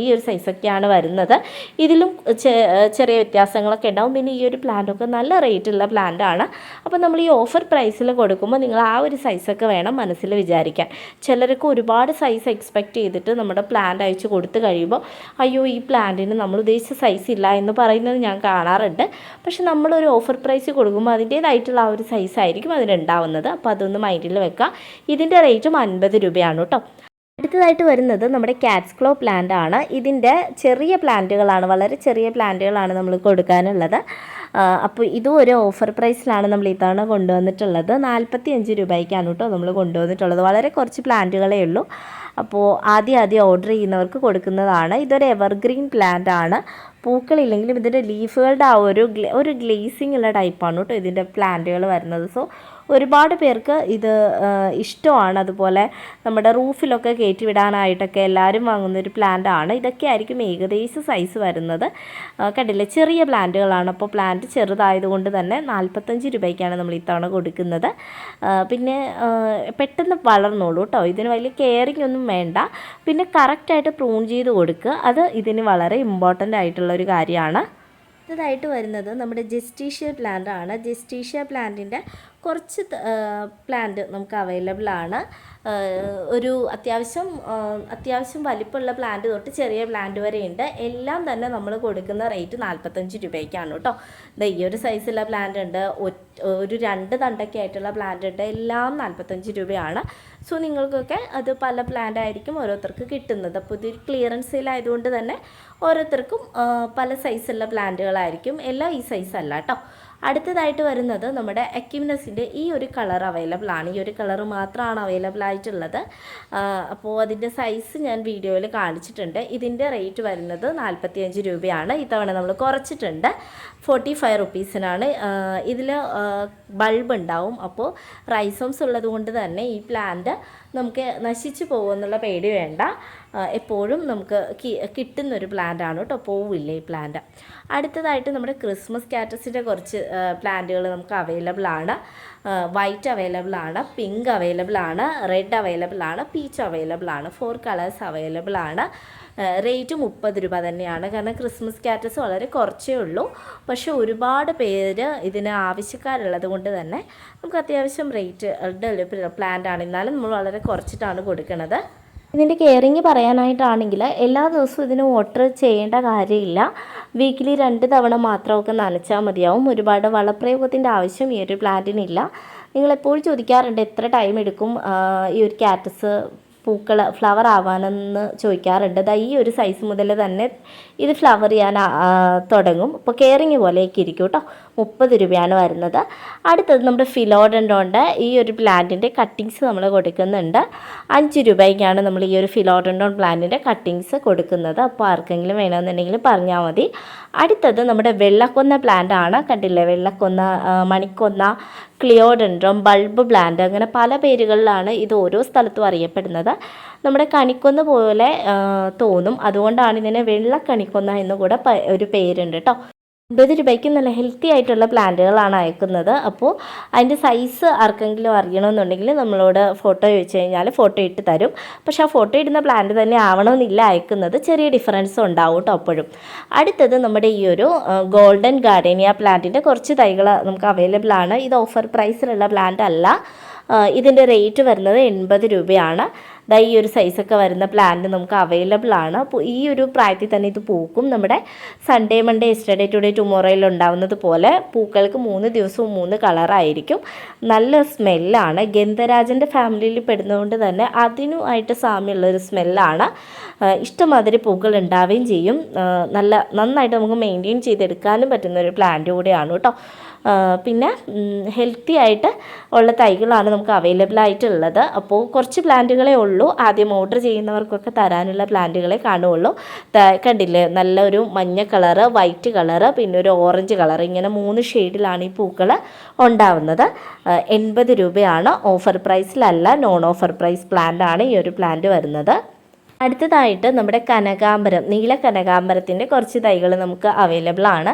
ഈ ഒരു സൈസൊക്കെയാണ് വരുന്നത്. ഇതിലും ചെറിയ വ്യത്യാസങ്ങളൊക്കെ ഉണ്ടാവും. പിന്നെ ഈ ഒരു പ്ലാന്റൊക്കെ നല്ല റേറ്റുള്ള പ്ലാന്റാണ്. അപ്പോൾ നമ്മൾ ഈ ഓഫർ പ്രൈസിൽ കൊടുക്കുമ്പോൾ നിങ്ങൾ ആ ഒരു സൈസൊക്കെ വേണം മനസ്സിൽ വിചാരിക്കാൻ. ചിലർക്ക് ഒരുപാട് സൈസ് എക്സ്പെക്റ്റ് ചെയ്തിട്ട് നമ്മുടെ പ്ലാന്റ് അയച്ചു കൊടുത്തു കഴിയുമ്പോൾ അയ്യോ ഈ പ്ലാന്റിന് നമ്മൾ ഉദ്ദേശിച്ച സൈസ് ഇല്ല എന്ന് പറയുന്നത് ഞാൻ കാണാറുണ്ട്. പക്ഷെ നമ്മളൊരു ഓഫർ പ്രൈസ് കൊടുക്കുമ്പോൾ അതിൻ്റേതായിട്ടുള്ള ആ ഒരു സൈസായിരിക്കും അതിനുണ്ടാവുന്നത്. അപ്പോൾ അതൊന്ന് മൈൻഡിൽ വെക്കുക. ഇതിൻ്റെ റേറ്റും 50 രൂപയാണ് കേട്ടോ. അടുത്തതായിട്ട് വരുന്നത് നമ്മുടെ കാറ്റ്സ് ക്ലോ പ്ലാന്റ് ആണ്. ഇതിൻ്റെ ചെറിയ പ്ലാന്റുകളാണ്, വളരെ ചെറിയ പ്ലാന്റുകളാണ് നമ്മൾ കൊടുക്കാനുള്ളത്. അപ്പോൾ ഇതും ഒരു ഓഫർ പ്രൈസിലാണ് നമ്മൾ ഇത്തവണ കൊണ്ടുവന്നിട്ടുള്ളത്. 45 രൂപയ്ക്കാണ് കേട്ടോ നമ്മൾ കൊണ്ടുവന്നിട്ടുള്ളത്. വളരെ കുറച്ച് പ്ലാന്റുകളേ ഉള്ളൂ. അപ്പോൾ ആദ്യം ഓർഡർ ചെയ്യുന്നവർക്ക് കൊടുക്കുന്നതാണ്. ഇതൊരു എവർഗ്രീൻ പ്ലാന്റ് ആണ്. പൂക്കളില്ലെങ്കിലും ഇതിൻ്റെ ലീഫുകളുടെ ആ ഒരു ഗ്ലേസിങ് ഉള്ള ടൈപ്പാണ് കേട്ടോ ഇതിൻ്റെ പ്ലാന്റുകൾ വരുന്നത്. സോ ഒരുപാട് പേർക്ക് ഇത് ഇഷ്ടമാണ്. അതുപോലെ നമ്മുടെ റൂഫിലൊക്കെ കയറ്റി വിടാനായിട്ടൊക്കെ എല്ലാവരും വാങ്ങുന്നൊരു പ്ലാന്റ് ആണ്. ഇതൊക്കെ ആയിരിക്കും ഏകദേശം സൈസ് വരുന്നത്. കണ്ടില്ലേ, ചെറിയ പ്ലാന്റുകളാണ്. അപ്പോൾ പ്ലാന്റ് ചെറുതായതുകൊണ്ട് തന്നെ 45 രൂപയ്ക്കാണ് നമ്മൾ ഇത്തവണ കൊടുക്കുന്നത്. പിന്നെ പെട്ടെന്ന് വളർന്നോളൂ കേട്ടോ. ഇതിന് വലിയ കെയറിങ് ഒന്നും വേണ്ട. പിന്നെ കറക്റ്റായിട്ട് പ്രൂൺ ചെയ്ത് കൊടുക്കുക. അത് ഇതിന് വളരെ ഇമ്പോർട്ടൻ്റ് ആയിട്ടുള്ളൊരു കാര്യമാണ്. അടുത്തതായിട്ട് വരുന്നത് നമ്മുടെ ജസ്റ്റീഷ്യ പ്ലാന്റ് ആണ്. ജസ്റ്റീഷ്യ പ്ലാന്റിൻ്റെ കുറച്ച് പ്ലാന്റ് നമുക്ക് അവൈലബിൾ ആണ്. ഒരു അത്യാവശ്യം വലിപ്പമുള്ള പ്ലാന്റ് തൊട്ട് ചെറിയ പ്ലാന്റ് വരെ ഉണ്ട്. എല്ലാം തന്നെ നമ്മൾ കൊടുക്കുന്ന റേറ്റ് 45 രൂപയ്ക്കാണ് കേട്ടോ. ഈ ഒരു സൈസുള്ള പ്ലാന്റ് ഉണ്ട്, ഒരു 2 തണ്ടൊക്കെ ആയിട്ടുള്ള പ്ലാന്റ് ഉണ്ട്. എല്ലാം 45 രൂപയാണ്. സോ നിങ്ങൾക്കൊക്കെ അത് പല പ്ലാന്റ് ആയിരിക്കും ഓരോരുത്തർക്ക് കിട്ടുന്നത്. അപ്പോൾ ഇതൊരു ക്ലിയറൻസ് സെയിൽ ആയതുകൊണ്ട് തന്നെ ഓരോരുത്തർക്കും പല സൈസുള്ള പ്ലാന്റുകളായിരിക്കും. എല്ലാം ഈ സൈസ് അല്ല കേട്ടോ. അടുത്തതായിട്ട് വരുന്നത് നമ്മുടെ എക്യുമിനസിൻ്റെ ഈ ഒരു കളർ അവൈലബിൾ ആണ്. ഈ ഒരു കളർ മാത്രമാണ് അവൈലബിൾ ആയിട്ടുള്ളത്. അപ്പോൾ അതിൻ്റെ സൈസ് ഞാൻ വീഡിയോയിൽ കാണിച്ചിട്ടുണ്ട്. ഇതിൻ്റെ റേറ്റ് വരുന്നത് 45 രൂപയാണ്. ഇത്തവണ നമ്മൾ കുറച്ചിട്ടുണ്ട്, 45 റുപ്പീസിനാണ്. ഇതിൽ ബൾബ് ഉണ്ടാവും. അപ്പോൾ റൈസോംസ് ഉള്ളത് കൊണ്ട് തന്നെ ഈ പ്ലാന്റ് നമുക്ക് നശിച്ചു പോകുമെന്നുള്ള പേടി വേണ്ട. എപ്പോഴും നമുക്ക് കിട്ടുന്നൊരു പ്ലാന്റാണ് കേട്ടോ, പോവില്ല ഈ പ്ലാന്റ്. അടുത്തതായിട്ട് നമ്മുടെ ക്രിസ്മസ് കാറ്റസിൻ്റെ കുറച്ച് പ്ലാന്റുകൾ നമുക്ക് അവൈലബിൾ ആണ്. വൈറ്റ് അവൈലബിൾ ആണ്, പിങ്ക് അവൈലബിൾ ആണ്, റെഡ് അവൈലബിൾ ആണ്, പീച്ച് അവൈലബിൾ ആണ്. 4 കളേഴ്സ് അവൈലബിൾ ആണ്. റേറ്റ് 30 രൂപ തന്നെയാണ്. കാരണം ക്രിസ്മസ് കാറ്റസ് വളരെ കുറച്ചേ ഉള്ളൂ. പക്ഷേ ഒരുപാട് പേര് ഇതിന് ആവശ്യക്കാരുള്ളത് കൊണ്ട് തന്നെ നമുക്ക് അത്യാവശ്യം റേറ്റ് പ്ലാന്റ് ആണ്. എന്നാലും നമ്മൾ വളരെ കുറച്ചിട്ടാണ് കൊടുക്കുന്നത്. ഇതിൻ്റെ കെയറിങ് പറയാനായിട്ടാണെങ്കിൽ എല്ലാ ദിവസവും ഇതിന് വാട്ടർ ചെയ്യേണ്ട കാര്യമില്ല. വീക്കിലി 2 തവണ മാത്രമൊക്കെ നനച്ചാൽ മതിയാവും. ഒരുപാട് വളപ്രയോഗത്തിൻ്റെ ആവശ്യം ഈ ഒരു പ്ലാന്റിനില്ല. നിങ്ങളെപ്പോഴും ചോദിക്കാറുണ്ട് എത്ര ടൈം എടുക്കും ഈ ഒരു കാറ്റസ് ഫ്ലവർ ആവാനെന്ന് ചോദിക്കാറുണ്ട്. ഈ ഒരു സൈസ് മുതൽ തന്നെ ഇത് ഫ്ലവർ ചെയ്യാൻ തുടങ്ങും. അപ്പോൾ കെയറിങ് പോലെയൊക്കെ ഇരിക്കും കേട്ടോ. 30 രൂപയാണ് വരുന്നത്. അടുത്തത് നമ്മുടെ ഫിലോഡൻഡോൻ്റെ ഈ ഒരു പ്ലാന്റിൻ്റെ കട്ടിങ്സ് നമ്മൾ കൊടുക്കുന്നുണ്ട്. 5 രൂപയ്ക്കാണ് നമ്മൾ ഈ ഒരു ഫിലോഡൻഡോൺ പ്ലാന്റിൻ്റെ കട്ടിങ്സ് കൊടുക്കുന്നത്. അപ്പോൾ ആർക്കെങ്കിലും വേണമെന്നുണ്ടെങ്കിൽ പറഞ്ഞാൽ മതി. അടുത്തത് നമ്മുടെ വെള്ളക്കൊന്ന പ്ലാന്റ് ആണ്. കണ്ടില്ലേ, വെള്ളക്കൊന്ന, മണിക്കൊന്ന, ക്ലിയോഡെൻഡ്രം, ബൾബ് പ്ലാന്റ്, അങ്ങനെ പല പേരുകളിലാണ് ഇത് ഓരോ സ്ഥലത്തും അറിയപ്പെടുന്നത്. നമ്മുടെ കണിക്കൊന്ന പോലെ തോന്നും. അതുകൊണ്ടാണ് ഇതിനെ വെള്ളക്കണിക്കൊന്ന എന്ന് കൂടെ ഒരു പേരുണ്ട് കേട്ടോ. 50 രൂപയ്ക്ക് നല്ല ഹെൽത്തി ആയിട്ടുള്ള പ്ലാന്റുകളാണ് അയക്കുന്നത്. അപ്പോൾ അതിൻ്റെ സൈസ് ആർക്കെങ്കിലും അറിയണമെന്നുണ്ടെങ്കിൽ നമ്മളോട് ഫോട്ടോ ചോദിച്ചു കഴിഞ്ഞാൽ ഫോട്ടോ ഇട്ട് തരും. പക്ഷേ ആ ഫോട്ടോ ഇടുന്ന പ്ലാന്റ് തന്നെ ആവണമെന്നില്ല അയക്കുന്നത്. ചെറിയ ഡിഫറൻസ് ഉണ്ടാവും കേട്ടോ അപ്പോഴും. അടുത്തത് നമ്മുടെ ഈ ഒരു ഗോൾഡൻ ഗാർഡേനിയ പ്ലാന്റിൻ്റെ കുറച്ച് തൈകൾ നമുക്ക് അവൈലബിൾ ആണ്. ഇത് ഓഫർ പ്രൈസിലുള്ള പ്ലാന്റ് അല്ല. ഇതിൻ്റെ റേറ്റ് വരുന്നത് 80 രൂപയാണ്. ഈ ഒരു സൈസൊക്കെ വരുന്ന പ്ലാന്റ് നമുക്ക് അവൈലബിൾ ആണ്. അപ്പോൾ ഈ ഒരു പ്രായത്തിൽ തന്നെ ഇത് പൂക്കും. നമ്മുടെ സൺഡേ, മൺഡേ, യെസ്റ്റർഡേ, ടുഡേ, ടുമോറോയിൽ ഉണ്ടാവുന്നത് പോലെ പൂക്കൾക്ക് 3 ദിവസവും 3 കളറായിരിക്കും. നല്ല സ്മെല്ലാണ്. ഗന്ധരാജൻ്റെ ഫാമിലിയിൽ പെടുന്നതുകൊണ്ട് തന്നെ അതിനുമായിട്ട് സാമ്യമുള്ളൊരു സ്മെല്ലാണ്. ഇഷ്ടമാതിരി പൂക്കൾ ഉണ്ടാവുകയും ചെയ്യും. നന്നായിട്ട് നമുക്ക് മെയിൻറ്റെയിൻ ചെയ്തെടുക്കാനും പറ്റുന്ന ഒരു പ്ലാന്റ് കൂടെയാണ് കേട്ടോ. പിന്നെ ഹെൽത്തി ആയിട്ട് ഉള്ള തൈകളാണ് നമുക്ക് അവൈലബിൾ ആയിട്ടുള്ളത്. അപ്പോൾ കുറച്ച് പ്ലാന്റുകളേ ഉള്ളൂ. ആദ്യം ഓർഡർ ചെയ്യുന്നവർക്കൊക്കെ തരാനുള്ള പ്ലാന്റുകളെ കാണുകയുള്ളൂ. കണ്ടില്ലേ, നല്ലൊരു മഞ്ഞ കളറ്, വൈറ്റ് കളറ്, പിന്നെ ഒരു ഓറഞ്ച് കളറ്, ഇങ്ങനെ 3 ഷെയ്ഡിലാണ് ഈ പൂക്കൾ ഉണ്ടാവുന്നത്. 80 രൂപയാണ്. ഓഫർ പ്രൈസിലല്ല, നോൺ ഓഫർ പ്രൈസ് പ്ലാന്റ് ആണ് ഈ ഒരു പ്ലാന്റ് വരുന്നത്. അടുത്തതായിട്ട് നമ്മുടെ കനകാംബരം, നീല കനകാംബരത്തിൻ്റെ കുറച്ച് തൈകൾ നമുക്ക് അവൈലബിൾ ആണ്.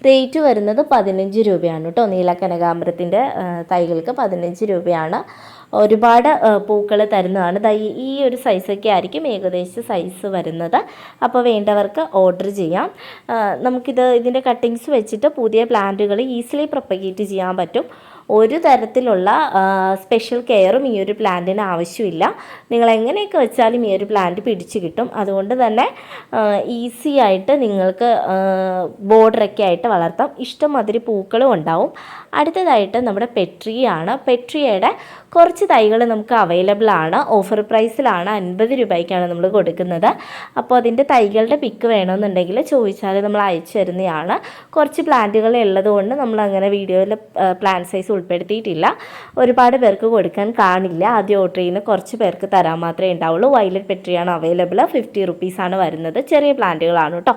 റേറ്റ് വരുന്നത് 15 രൂപയാണ് കേട്ടോ. നീല കനകാംബരത്തിൻ്റെ തൈകൾക്ക് 15 രൂപയാണ്. ഒരുപാട് പൂക്കൾ തരുന്നതാണ്. ഈ ഒരു സൈസൊക്കെ ആയിരിക്കും ഏകദേശം സൈസ് വരുന്നത്. അപ്പോൾ വേണ്ടവർക്ക് ഓർഡർ ചെയ്യാം. ഇതിൻ്റെ കട്ടിങ്സ് വെച്ചിട്ട് പുതിയ പ്ലാന്റുകൾ ഈസിലി പ്രൊപ്പഗേറ്റ് ചെയ്യാൻ പറ്റും. ഒരു തരത്തിലുള്ള സ്പെഷ്യൽ കെയറും ഈ ഒരു പ്ലാന്റിന് ആവശ്യമില്ല. നിങ്ങൾ എങ്ങനെയൊക്കെ വെച്ചാലും ഈ ഒരു പ്ലാന്റ് പിടിച്ച് കിട്ടും. അതുകൊണ്ട് തന്നെ ഈസി ആയിട്ട് നിങ്ങൾക്ക് ബോർഡറൊക്കെ ആയിട്ട് വളർത്താം. ഇഷ്ടംമാതിരി പൂക്കളും ഉണ്ടാവും. അടുത്തതായിട്ട് നമ്മുടെ പെട്രിയാണ്. പെട്രിയയുടെ കുറച്ച് തൈകൾ നമുക്ക് അവൈലബിൾ ആണ്. ഓഫർ പ്രൈസിലാണ് 50 രൂപയ്ക്കാണ് നമ്മൾ കൊടുക്കുന്നത്. അപ്പോൾ അതിൻ്റെ തൈകളുടെ പിക്ക് വേണമെന്നുണ്ടെങ്കിൽ ചോദിച്ചാൽ നമ്മൾ അയച്ചു തരുന്നതാണ്. കുറച്ച് പ്ലാന്റുകൾ ഉള്ളതുകൊണ്ട് നമ്മൾ അങ്ങനെ വീഡിയോയിൽ പ്ലാന്റ് സൈസ് ഉൾപ്പെടുത്തിയിട്ടില്ല. ഒരുപാട് പേർക്ക് കൊടുക്കാൻ കാണില്ല. ആദ്യം ഓർഡർ ചെയ്യുന്ന കുറച്ച് പേർക്ക് തരാൻ മാത്രമേ ഉണ്ടാവുള്ളൂ. Violet പെട്രിയാണ് available. 50 റുപ്പീസാണ് വരുന്നത്. ചെറിയ പ്ലാന്റുകളാണ് കേട്ടോ.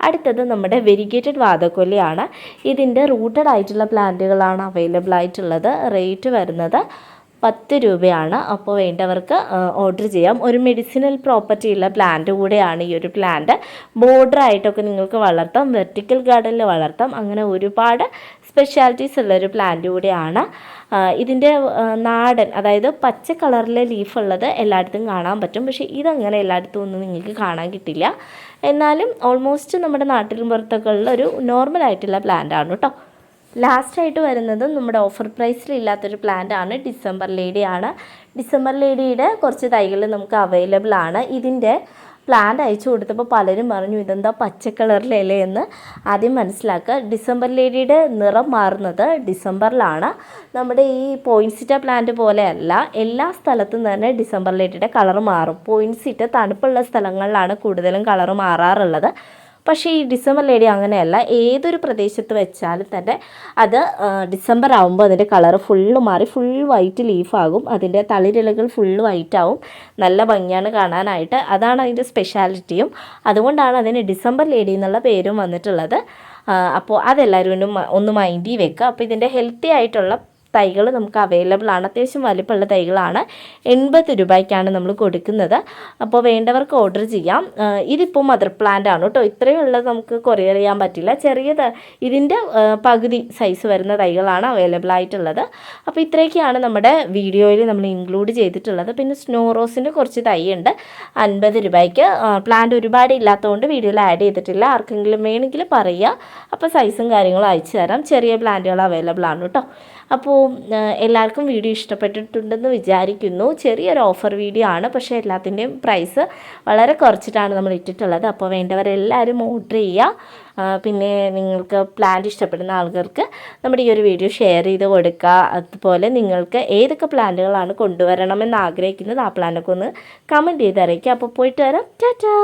അടുത്തത് നമ്മുടെ വെരിഗേറ്റഡ് വാതക്കൊല്ലിയാണ്. ഇതിൻ്റെ റൂട്ടഡ് ആയിട്ടുള്ള പ്ലാന്റുകളാണ് അവൈലബിൾ ആയിട്ടുള്ളത്. റേറ്റ് വരുന്നത് 10 രൂപയാണ്. അപ്പോൾ വേണ്ടവർക്ക് ഓർഡർ ചെയ്യാം. ഒരു മെഡിസിനൽ പ്രോപ്പർട്ടി ഉള്ള പ്ലാന്റ് കൂടെയാണ് ഈ ഒരു പ്ലാന്റ്. ബോർഡറായിട്ടൊക്കെ നിങ്ങൾക്ക് വളർത്താം, വെർട്ടിക്കൽ ഗാർഡനിൽ വളർത്താം. അങ്ങനെ ഒരുപാട് സ്പെഷ്യാലിറ്റീസ് ഉള്ളൊരു പ്ലാന്റ് കൂടെയാണ്. ഇതിൻ്റെ നാടൻ, അതായത് പച്ച കളറിലെ ലീഫ് ഉള്ളത് എല്ലായിടത്തും കാണാൻ പറ്റും. പക്ഷേ ഇതങ്ങനെ എല്ലായിടത്തും ഒന്നും നിങ്ങൾക്ക് കാണാൻ കിട്ടില്ല. എന്നാലും ഓൾമോസ്റ്റ് നമ്മുടെ നാട്ടിലും പുറത്തൊക്കെ ഉള്ള ഒരു നോർമലായിട്ടുള്ള പ്ലാന്റാണ് കേട്ടോ. ലാസ്റ്റായിട്ട് വരുന്നത് നമ്മുടെ ഓഫർ പ്രൈസിലില്ലാത്തൊരു പ്ലാന്റാണ്. ഡിസംബർ ലേഡിയാണ്. ഡിസംബർ ലേഡിയുടെ കുറച്ച് തൈകൾ നമുക്ക് അവൈലബിൾ ആണ്. ഇതിൻ്റെ പ്ലാന്റ് അയച്ചു കൊടുത്തപ്പോൾ പലരും പറഞ്ഞു ഇതെന്താ പച്ച കളറിലല്ലേ എന്ന്. ആദ്യം മനസ്സിലാക്കുക, ഡിസംബർ ലേഡിയുടെ നിറം മാറുന്നത് ഡിസംബറിലാണ്. നമ്മുടെ ഈ പോയിൻസിറ്റ പ്ലാന്റ് പോലെയല്ല, എല്ലാ സ്ഥലത്തും തന്നെ ഡിസംബർ ലേഡിയുടെ കളർ മാറും. പോയിൻസിറ്റ തണുപ്പുള്ള സ്ഥലങ്ങളിലാണ് കൂടുതലും കളർ മാറാറുള്ളത്. പക്ഷേ ഈ ഡിസംബർ ലേഡി അങ്ങനെയല്ല. ഏതൊരു പ്രദേശത്ത് വെച്ചാലും തന്നെ അത് ഡിസംബർ ആകുമ്പോൾ അതിൻ്റെ കളർ ഫുള്ള് മാറി ഫുൾ വൈറ്റ് ലീഫാകും. അതിൻ്റെ തളിരിലകൾ ഫുള്ള് വൈറ്റ് ആവും. നല്ല ഭംഗിയാണ് കാണാനായിട്ട്. അതാണ് അതിൻ്റെ സ്പെഷ്യാലിറ്റിയും. അതുകൊണ്ടാണ് അതിന് ഡിസംബർ ലേഡി എന്നുള്ള പേരും വന്നിട്ടുള്ളത്. അപ്പോൾ അതെല്ലാവരും ഒന്ന് മൈൻഡിൽ വെക്കുക. അപ്പോൾ ഇതിൻ്റെ ഹെൽത്തി ആയിട്ടുള്ള തൈകൾ നമുക്ക് അവൈലബിൾ ആണ്. അത്യാവശ്യം വലിപ്പമുള്ള തൈകളാണ്. 80 രൂപയ്ക്കാണ് നമ്മൾ കൊടുക്കുന്നത്. അപ്പോൾ വേണ്ടവർക്ക് ഓർഡർ ചെയ്യാം. ഇതിപ്പോൾ മദർ പ്ലാന്റ് ആണ് കേട്ടോ. ഇത്രയും ഉള്ളത് നമുക്ക് കൊറിയർ ചെയ്യാൻ പറ്റില്ല. ഇതിൻ്റെ പകുതി സൈസ് വരുന്ന തൈകളാണ് അവൈലബിൾ ആയിട്ടുള്ളത്. അപ്പോൾ ഇത്രയൊക്കെയാണ് നമ്മുടെ വീഡിയോയിൽ നമ്മൾ ഇൻക്ലൂഡ് ചെയ്തിട്ടുള്ളത്. പിന്നെ സ്നോ റോസിൻ്റെ കുറച്ച് തൈ ഉണ്ട് 50 രൂപയ്ക്ക്. പ്ലാന്റ് ഒരുപാട് ഇല്ലാത്തതുകൊണ്ട് വീഡിയോയിൽ ആഡ് ചെയ്തിട്ടില്ല. ആർക്കെങ്കിലും വേണമെങ്കിൽ പറയുക. അപ്പോൾ സൈസും കാര്യങ്ങളും അയച്ചു തരാം. ചെറിയ പ്ലാന്റുകൾ അവൈലബിൾ ആണ് കേട്ടോ. അപ്പോൾ എല്ലാവർക്കും വീഡിയോ ഇഷ്ടപ്പെട്ടിട്ടുണ്ടെന്ന് വിചാരിക്കുന്നു. ചെറിയൊരു ഓഫർ വീഡിയോ ആണ്. പക്ഷേ എല്ലാത്തിൻ്റെയും പ്രൈസ് വളരെ കുറച്ചിട്ടാണ് നമ്മൾ ഇട്ടിട്ടുള്ളത്. അപ്പോൾ വേണ്ടവരെല്ലാവരും ഓർഡർ ചെയ്യുക. പിന്നെ നിങ്ങൾക്ക് പ്ലാന്റ് ഇഷ്ടപ്പെടുന്ന ആളുകൾക്ക് നമ്മുടെ ഈ ഒരു വീഡിയോ ഷെയർ ചെയ്ത് കൊടുക്കുക. അതുപോലെ നിങ്ങൾക്ക് ഏതൊക്കെ പ്ലാന്റുകളാണ് കൊണ്ടുവരണമെന്ന് ആഗ്രഹിക്കുന്നത് ആ പ്ലാനൊക്കെ ഒന്ന് കമൻറ്റ് ചെയ്ത് അറിയിക്കുക. അപ്പോൾ പോയിട്ട് വരാം. ടാറ്റാ.